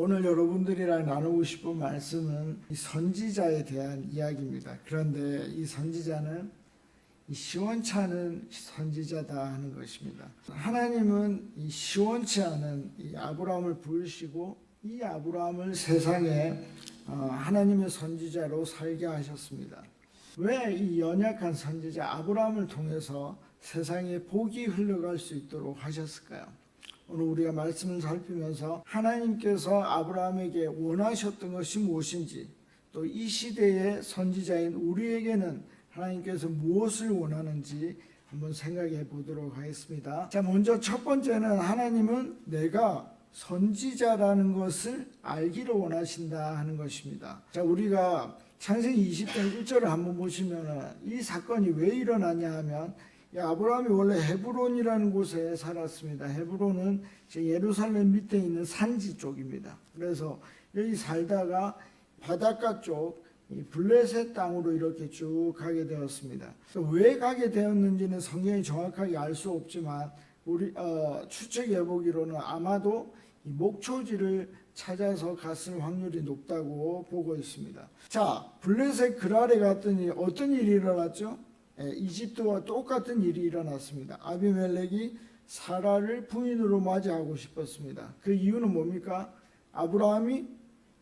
오늘 여러분들이랑 나누고 싶은 말씀은 이 선지자에 대한 이야기입니다. 그런데 이 선지자는 이 시원치 않은 선지자다 하는 것입니다. 하나님은 이 시원치 않은 이 아브라함을 부르시고 이 아브라함을 세상에 하나님의 선지자로 살게 하셨습니다. 왜 이 연약한 선지자 아브라함을 통해서 세상에 복이 흘러갈 수 있도록 하셨을까요? 오늘 우리가 말씀을 살피면서 하나님께서 아브라함에게 원하셨던 것이 무엇인지, 또 이 시대의 선지자인 우리에게는 하나님께서 무엇을 원하는지 한번 생각해 보도록 하겠습니다. 자, 먼저 첫 번째는 하나님은 내가 선지자라는 것을 알기를 원하신다 하는 것입니다. 자, 우리가 창세기 20장 1절을 한번 보시면 이 사건이 왜 일어나냐 하면 아브라함이 원래 헤브론이라는 곳에 살았습니다. 헤브론은 예루살렘 밑에 있는 산지 쪽입니다. 그래서 여기 살다가 바닷가 쪽 블레셋 땅으로 이렇게 쭉 가게 되었습니다. 왜 가게 되었는지는 성경이 정확하게 알 수 없지만 우리 추측해 보기로는 아마도 이 목초지를 찾아서 갔을 확률이 높다고 보고 있습니다. 자, 블레셋 그랄에 갔더니 어떤 일이 일어났죠? 이집트와 똑같은 일이 일어났습니다. 아비멜렉이 사라를 부인으로 맞이하고 싶었습니다. 그 이유는 뭡니까? 아브라함이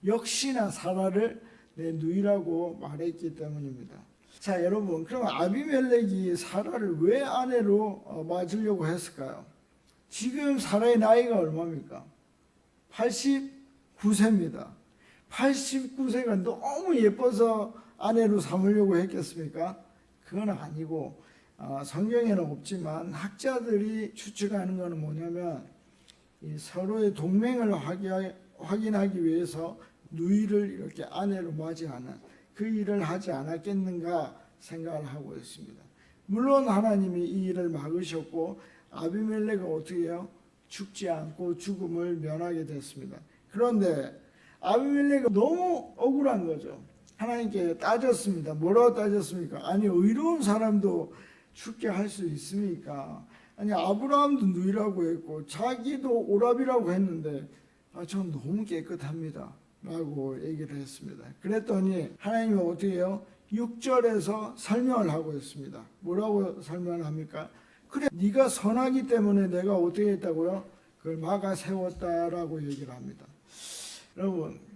역시나 사라를 내 누이라고 말했기 때문입니다. 자, 여러분, 그럼 아비멜렉이 사라를 왜 아내로 맞으려고 했을까요? 지금 사라의 나이가 얼마입니까? 89세입니다. 89세가 너무 예뻐서 아내로 삼으려고 했겠습니까? 그건 아니고 성경에는 없지만 학자들이 추측하는 것은 뭐냐면 이 서로의 동맹을 확인하기 위해서 누이를 이렇게 아내로 맞이하는 그 일을 하지 않았겠는가 생각을 하고 있습니다. 물론 하나님이 이 일을 막으셨고 아비멜렉은 어떻게 해요? 죽지 않고 죽음을 면하게 됐습니다. 그런데 아비멜렉은 너무 억울한 거죠. 하나님께 따졌습니다. 뭐라고 따졌습니까? 아니, 의로운 사람도 죽게 할 수 있습니까? 아니, 아브라함도 누이라고 했고 자기도 오랍이라고 했는데 전 너무 깨끗합니다 라고 얘기를 했습니다. 그랬더니 하나님이 어떻게 해요? 6절에서 설명을 하고 있습니다. 뭐라고 설명을 합니까? 그래, 네가 선하기 때문에 내가 어떻게 했다고요? 그걸 막아 세웠다라고 얘기를 합니다. 여러분,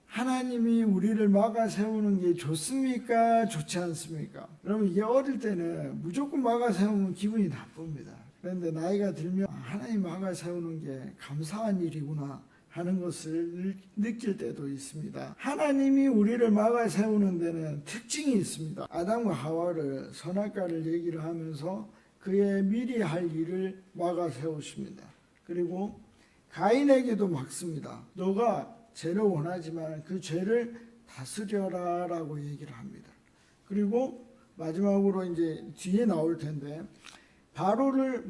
하나님이 우리를 막아 세우는 게 좋습니까? 좋지 않습니까? 여러분, 이게 어릴 때는 무조건 막아 세우면 기분이 나쁩니다. 그런데 나이가 들면 하나님 막아 세우는 게 감사한 일이구나 하는 것을 느낄 때도 있습니다. 하나님이 우리를 막아 세우는 데는 특징이 있습니다. 아담과 하와를 선악과를 얘기를 하면서 그의 미리 할 일을 막아 세우십니다. 그리고 가인에게도 막습니다. 너가 죄를 원하지만 그 죄를 다스려라 라고 얘기를 합니다. 그리고 마지막으로 이제 뒤에 나올 텐데 바로를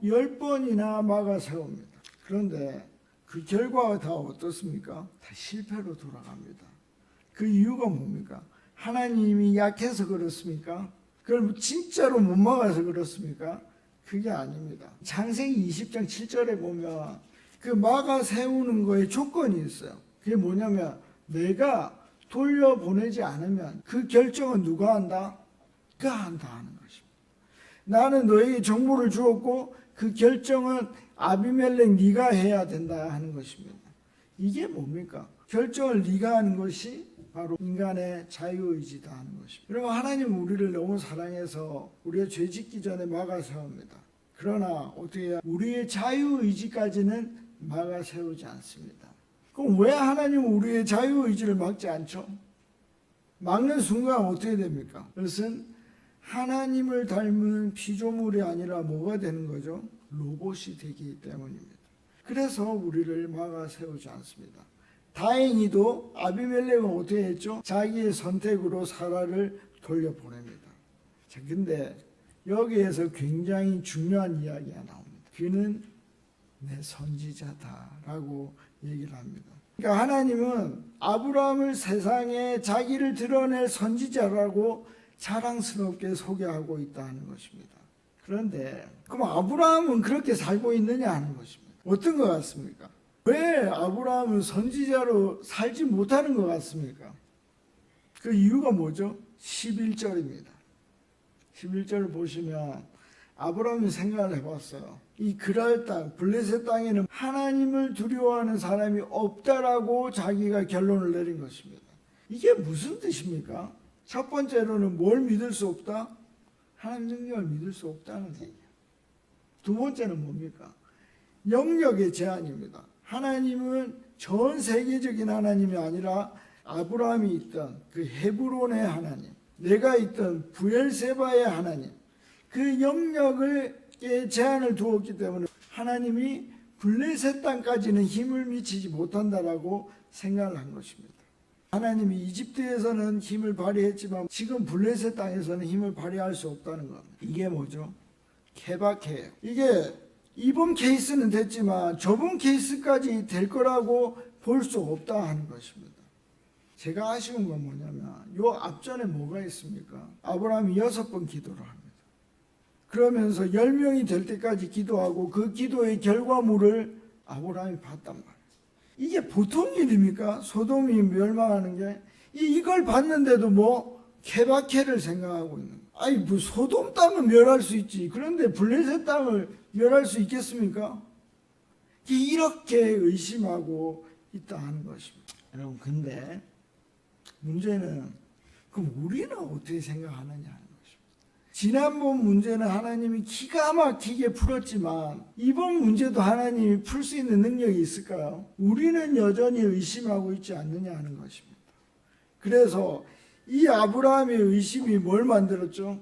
10번이나 막아 세웁니다. 그런데 그 결과가 다 어떻습니까? 다 실패로 돌아갑니다. 그 이유가 뭡니까? 하나님이 약해서 그렇습니까? 그걸 진짜로 못 막아서 그렇습니까? 그게 아닙니다. 창세기 20장 7절에 보면 그 막아 세우는 거에 조건이 있어요. 그게 뭐냐면 내가 돌려보내지 않으면 그 결정은 누가 한다? 그가 한다 하는 것입니다. 나는 너에게 정보를 주었고 그 결정은 아비멜렉 네가 해야 된다 하는 것입니다. 이게 뭡니까? 결정을 네가 하는 것이 바로 인간의 자유의지다 하는 것입니다. 여러분, 하나님은 우리를 너무 사랑해서 우리가 죄 짓기 전에 막아 세웁니다. 그러나 어떻게 해야 우리의 자유의지까지는 막아 세우지 않습니다. 그럼 왜 하나님은 우리의 자유의지를 막지 않죠? 막는 순간 어떻게 됩니까? 그것은 하나님을 닮은 피조물이 아니라 뭐가 되는 거죠? 로봇이 되기 때문입니다. 그래서 우리를 막아 세우지 않습니다. 다행히도 아비멜렉은 어떻게 했죠? 자기의 선택으로 사라를 돌려보냅니다. 자, 근데 여기에서 굉장히 중요한 이야기가 나옵니다. 그는 내 선지자다라고 얘기를 합니다. 그러니까 하나님은 아브라함을 세상에 자기를 드러낼 선지자라고 자랑스럽게 소개하고 있다는 것입니다. 그런데 그럼 아브라함은 그렇게 살고 있느냐 하는 것입니다. 어떤 것 같습니까? 왜 아브라함은 선지자로 살지 못하는 것 같습니까? 그 이유가 뭐죠? 11절입니다. 11절을 보시면 아브라함이 생각을 해봤어요. 이 그랄 땅, 블레셋 땅에는 하나님을 두려워하는 사람이 없다라고 자기가 결론을 내린 것입니다. 이게 무슨 뜻입니까? 첫 번째로는 뭘 믿을 수 없다? 하나님 능력을 믿을 수 없다는 얘기예요. 두 번째는 뭡니까? 영역의 제한입니다. 하나님은 전 세계적인 하나님이 아니라 아브라함이 있던 그 헤브론의 하나님, 내가 있던 부엘세바의 하나님, 그 영역을 제한을 두었기 때문에 하나님이 블레셋 땅까지는 힘을 미치지 못한다라고 생각을 한 것입니다. 하나님이 이집트에서는 힘을 발휘했지만 지금 블레셋 땅에서는 힘을 발휘할 수 없다는 겁니다. 이게 뭐죠? 케바케예요. 이게 이번 케이스는 됐지만 저번 케이스까지 될 거라고 볼 수 없다 하는 것입니다. 제가 아쉬운 건 뭐냐면 요 앞전에 뭐가 있습니까? 아브라함이 6번 기도를 합니다. 그러면서 10명이 될 때까지 기도하고 그 기도의 결과물을 아브라함이 봤단 말이에요. 이게 보통 일입니까? 소돔이 멸망하는 게 이걸 봤는데도 뭐 케바케를 생각하고 있는 거예요. 아니 뭐 소돔 땅은 멸할 수 있지. 그런데 블레셋 땅을 멸할 수 있겠습니까? 이렇게 의심하고 있다 하는 것입니다. 여러분 근데 문제는 그럼 우리는 어떻게 생각하느냐 하는 것입니다. 지난번 문제는 하나님이 기가 막히게 풀었지만 이번 문제도 하나님이 풀 수 있는 능력이 있을까요? 우리는 여전히 의심하고 있지 않느냐 하는 것입니다. 그래서 이 아브라함의 의심이 뭘 만들었죠?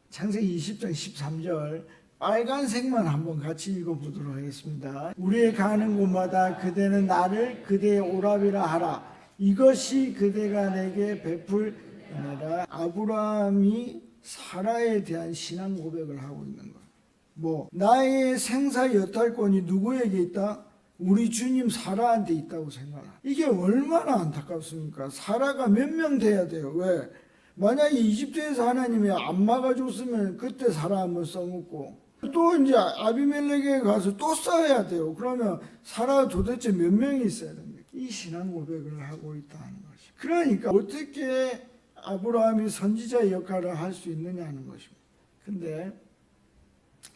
창세기 20장 13절 빨간색만 한번 같이 읽어보도록 하겠습니다. 우리의 가는 곳마다 그대는 나를 그대의 오랍이라 하라. 이것이 그대가 내게 베풀니라. 아브라함이 사라에 대한 신앙 고백을 하고 있는 거예요. 뭐 나의 생사 여탈권이 누구에게 있다? 우리 주님 사라한테 있다고 생각합니다. 이게 얼마나 안타깝습니까? 사라가 몇 명 돼야 돼요. 왜? 만약에 이집트에서 하나님이 안 막아줬으면 그때 사라 한번 써먹고 또 이제 아비멜렉에 가서 또 써야 돼요. 그러면 사라 도대체 몇 명이 있어야 됩니까? 이 신앙 고백을 하고 있다는 것이. 그러니까 어떻게 아브라함이 선지자의 역할을 할 수 있느냐 하는 것입니다. 근데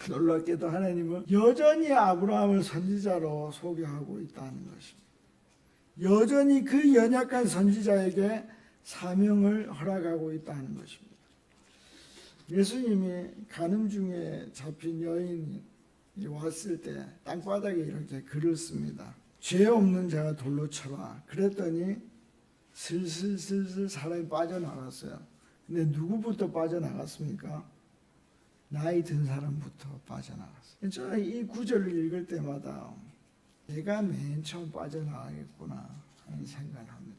놀랍게도 하나님은 여전히 아브라함을 선지자로 소개하고 있다는 것입니다. 여전히 그 연약한 선지자에게 사명을 허락하고 있다는 것입니다. 예수님이 가늠 중에 잡힌 여인이 왔을 때 땅바닥에 이렇게 글을 씁니다. 죄 없는 자가 돌로 쳐라. 그랬더니 슬슬 사람이 빠져나갔어요. 근데 누구부터 빠져나갔습니까? 나이 든 사람부터 빠져나갔어요. 저는 이 구절을 읽을 때마다 내가 맨 처음 빠져나가겠구나 하는 생각을 합니다.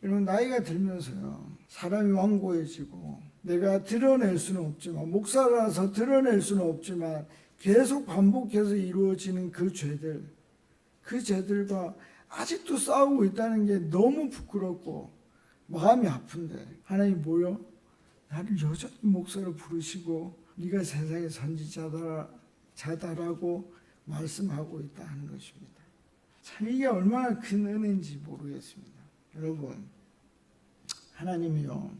여러분 나이가 들면서요 사람이 완고해지고 내가 드러낼 수는 없지만 목사라서 드러낼 수는 없지만 계속 반복해서 이루어지는 그 죄들과 아직도 싸우고 있다는 게 너무 부끄럽고 마음이 아픈데 하나님 뭐요? 나를 여전히 목사로 부르시고 네가 세상의 선지자다라고 말씀하고 있다 하는 것입니다. 참 이게 얼마나 큰 은혜인지 모르겠습니다. 여러분 하나님이요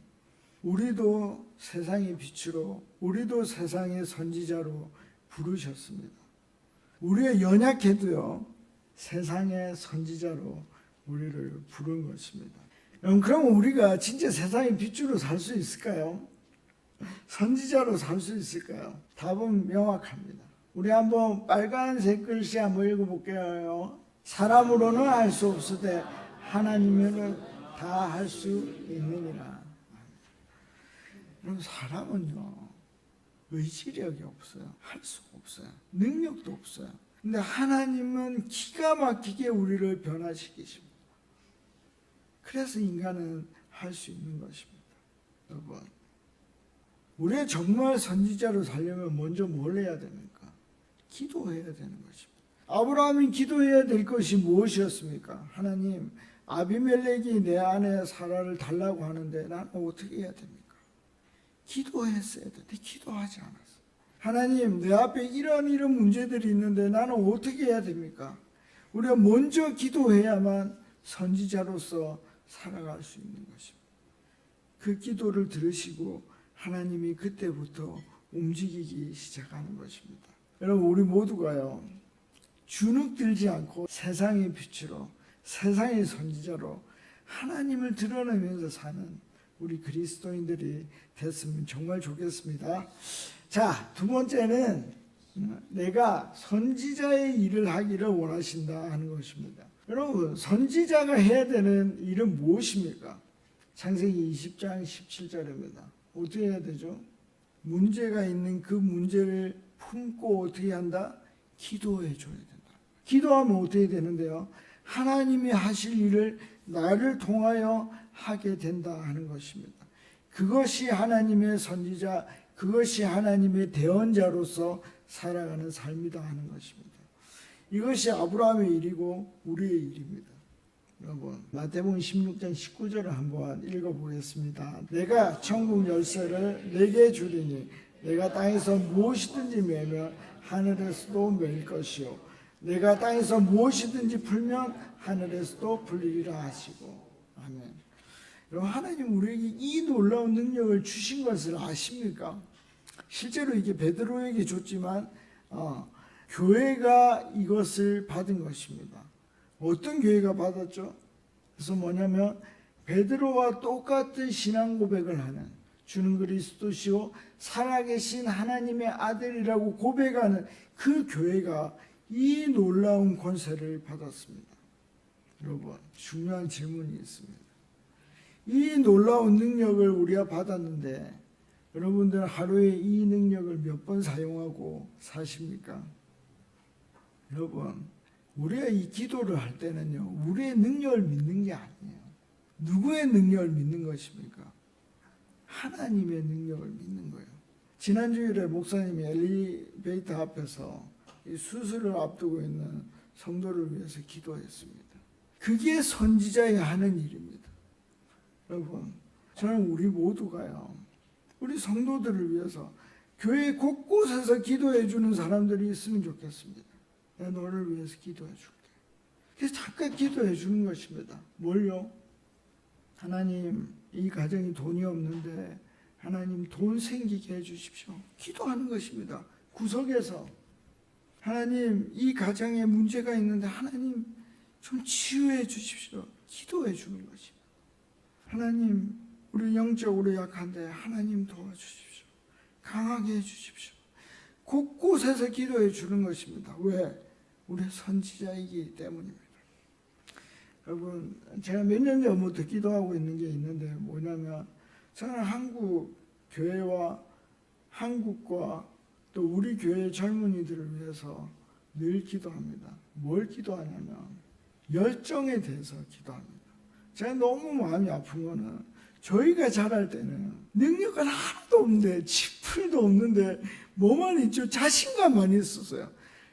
우리도 세상의 빛으로 우리도 세상의 선지자로 부르셨습니다. 우리의 연약해도요 세상의 선지자로 우리를 부른 것입니다. 여러분 그럼 우리가 진짜 세상의 빛으로 살 수 있을까요? 선지자로 살 수 있을까요? 답은 명확합니다. 우리 한번 빨간색 글씨 한번 읽어볼게요. 사람으로는 알 수 없으되 하나님으로는 다 할 수 있느니라. 여러분 사람은요 의지력이 없어요. 할 수가 없어요. 능력도 없어요. 근데 하나님은 기가 막히게 우리를 변화시키십니다. 그래서 인간은 할 수 있는 것입니다. 여러분 우리가 정말 선지자로 살려면 먼저 뭘 해야 됩니까? 기도해야 되는 것입니다. 아브라함이 기도해야 될 것이 무엇이었습니까? 하나님 아비멜렉이 내 아내 사라를 달라고 하는데 나는 어떻게 해야 됩니까? 기도했어야 되는데 기도하지 않았어. 하나님 내 앞에 이런 문제들이 있는데 나는 어떻게 해야 됩니까? 우리가 먼저 기도해야만 선지자로서 살아갈 수 있는 것입니다. 그 기도를 들으시고 하나님이 그때부터 움직이기 시작하는 것입니다. 여러분, 우리 모두가요, 주눅들지 않고 세상의 빛으로, 세상의 선지자로 하나님을 드러내면서 사는 우리 그리스도인들이 됐으면 정말 좋겠습니다. 자, 두 번째는 내가 선지자의 일을 하기를 원하신다 하는 것입니다. 여러분, 선지자가 해야 되는 일은 무엇입니까? 창세기 20장 17절입니다. 어떻게 해야 되죠? 문제가 있는 그 문제를 품고 어떻게 한다? 기도해 줘야 된다. 기도하면 어떻게 되는데요? 하나님이 하실 일을 나를 통하여 하게 된다 하는 것입니다. 그것이 하나님의 선지자, 그것이 하나님의 대언자로서 살아가는 삶이다 하는 것입니다. 이것이 아브라함의 일이고 우리의 일입니다. 여러분, 마태복음 16장 19절을 한번 읽어보겠습니다. 내가 천국 열쇠를 내게 주리니 내가 땅에서 무엇이든지 매면 하늘에서도 매일 것이요 내가 땅에서 무엇이든지 풀면 하늘에서도 풀리리라 하시고. 아멘. 여러분, 하나님 우리에게 이 놀라운 능력을 주신 것을 아십니까? 실제로 이게 베드로에게 줬지만 교회가 이것을 받은 것입니다. 어떤 교회가 받았죠? 그래서 뭐냐면 베드로와 똑같은 신앙 고백을 하는, 주는 그리스도시요 살아계신 하나님의 아들이라고 고백하는 그 교회가 이 놀라운 권세를 받았습니다. 여러분, 중요한 질문이 있습니다. 이 놀라운 능력을 우리가 받았는데 여러분들 하루에 이 능력을 몇 번 사용하고 사십니까? 여러분, 우리가 이 기도를 할 때는요, 우리의 능력을 믿는 게 아니에요. 누구의 능력을 믿는 것입니까? 하나님의 능력을 믿는 거예요. 지난주일에 목사님이 엘리베이터 앞에서 이 수술을 앞두고 있는 성도를 위해서 기도했습니다. 그게 선지자의 하는 일입니다. 여러분, 저는 우리 모두가요, 우리 성도들을 위해서 교회 곳곳에서 기도해 주는 사람들이 있으면 좋겠습니다. 내가 너를 위해서 기도해 줄게. 그래서 잠깐 기도해 주는 것입니다. 뭘요? 하나님, 이 가정이 돈이 없는데 하나님 돈 생기게 해 주십시오. 기도하는 것입니다. 구석에서 하나님, 이 가정에 문제가 있는데 하나님 좀 치유해 주십시오. 기도해 주는 것입니다. 하나님, 우리 영적으로 약한데 하나님 도와주십시오. 강하게 해주십시오. 곳곳에서 기도해 주는 것입니다. 왜? 우리 선지자이기 때문입니다. 여러분, 제가 몇 년 전부터 기도하고 있는 게 있는데 뭐냐면, 저는 한국 교회와 한국과 또 우리 교회 젊은이들을 위해서 늘 기도합니다. 뭘 기도하냐면 열정에 대해서 기도합니다. 제가 너무 마음이 아픈 거는 저희가 자랄 때는 능력은 하나도 없는데 지풀도 없는데 뭐만 있죠? 자신감만 있었어요.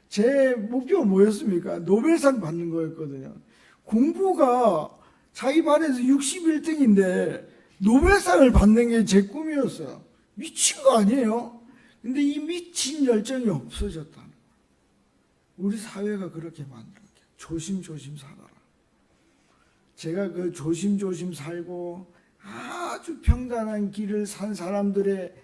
제 목표가 뭐였습니까? 노벨상 받는 거였거든요. 공부가 자기 반에서 61등인데 노벨상을 받는 게 제 꿈이었어요. 미친 거 아니에요? 근데 이 미친 열정이 없어졌다는 거예요. 우리 사회가 그렇게 만들었게. 조심조심 살아라. 제가 그 조심조심 살고 아주 평단한 길을 산 사람들의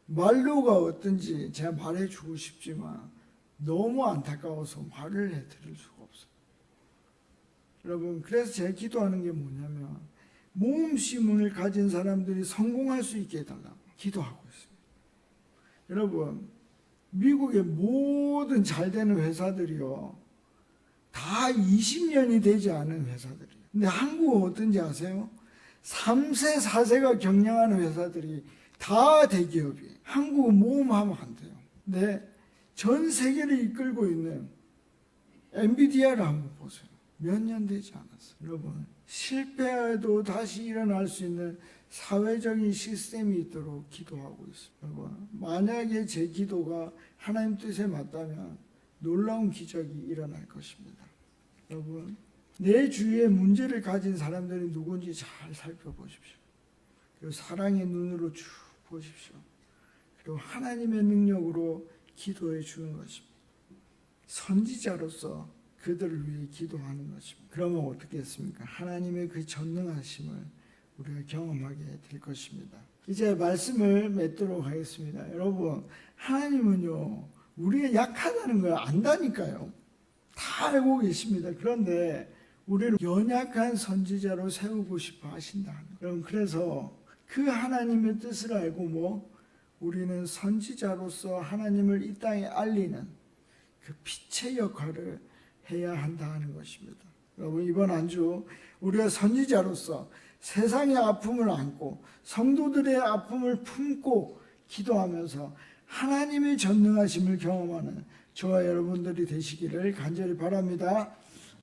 말로가 어떤지 제가 말해주고 싶지만 너무 안타까워서 말을 해드릴 수가 없어요. 여러분, 그래서 제가 기도하는 게 뭐냐면 모험심을 가진 사람들이 성공할 수 있게 해달라고 기도하고 있습니다. 여러분, 미국의 모든 잘 되는 회사들이요, 다 20년이 되지 않은 회사들이에요. 근데 한국은 어떤지 아세요? 3세, 4세가 경영하는 회사들이 다 대기업이에요. 한국은 모험하면 안 돼요. 근데 전 세계를 이끌고 있는 엔비디아를 한번 보세요. 몇 년 되지 않았어요. 여러분, 실패해도 다시 일어날 수 있는 사회적인 시스템이 있도록 기도하고 있습니다. 여러분, 만약에 제 기도가 하나님 뜻에 맞다면 놀라운 기적이 일어날 것입니다. 여러분, 내 주위에 문제를 가진 사람들이 누군지 잘 살펴보십시오. 그리고 사랑의 눈으로 쭉 보십시오. 그리고 하나님의 능력으로 기도해 주는 것입니다. 선지자로서 그들을 위해 기도하는 것입니다. 그러면 어떻게 했습니까? 하나님의 그 전능하심을 우리가 경험하게 될 것입니다. 이제 말씀을 맺도록 하겠습니다. 여러분, 하나님은요, 우리가 약하다는 걸 안다니까요. 다 알고 계십니다. 그런데 우리를 연약한 선지자로 세우고 싶어 하신다. 여러분, 그래서 그 하나님의 뜻을 알고 우리는 선지자로서 하나님을 이 땅에 알리는 그 빛의 역할을 해야 한다 하는 것입니다. 여러분, 이번 한 주 우리가 선지자로서 세상의 아픔을 안고 성도들의 아픔을 품고 기도하면서 하나님의 전능하심을 경험하는 저와 여러분들이 되시기를 간절히 바랍니다.